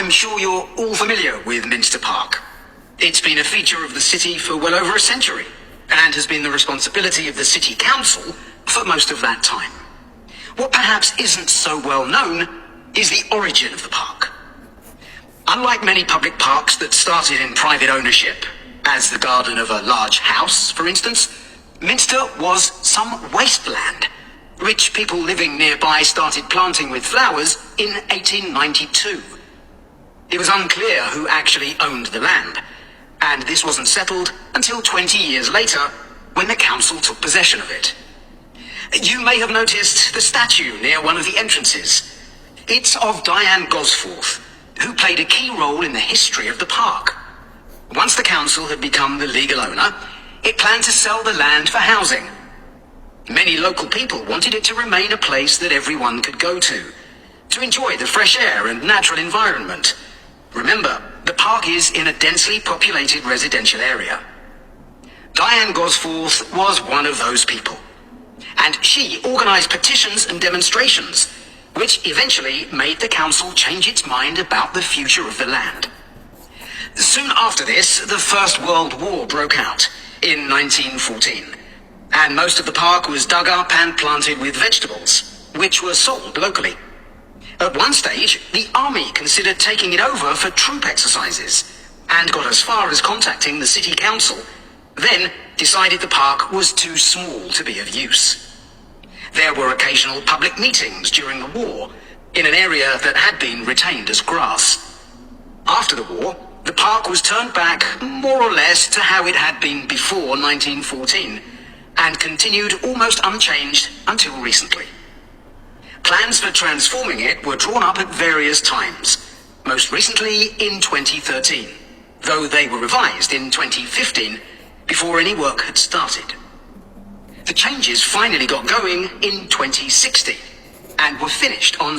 I'm sure you're all familiar with Minster Park. It's been a feature of the city for well over a century, and has been the responsibility of the City Council for most of that time. What perhaps isn't so well known is the origin of the park. Unlike many public parks that started in private ownership, as the garden of a large house, for instance, Minster was some wasteland. Rich people living nearby started planting with flowers in 1892. It was unclear who actually owned the land, and this wasn't settled until 20 years later, when the council took possession of it. You may have noticed the statue near one of the entrances. It's of Diane Gosforth, who played a key role in the history of the park. Once the council had become the legal owner, it planned to sell the land for housing. Many local people wanted it to remain a place that everyone could go to enjoy the fresh air and natural environment. Remember, the park is in a densely populated residential area. Diane Gosforth was one of those people, and she organised petitions and demonstrations, which eventually made the council change its mind about the future of the land. Soon after this, the First World War broke out in 1914, and most of the park was dug up and planted with vegetables, which were sold locally. At one stage, the army considered taking it over for troop exercises, and got as far as contacting the city council, then decided the park was too small to be of use. There were occasional public meetings during the war, in an area that had been retained as grass. After the war, the park was turned back more or less to how it had been before 1914, and continued almost unchanged until recently. Plans for transforming it were drawn up at various times, most recently in 2013, though they were revised in 2015 before any work had started. The changes finally got going in 2016 and were finished on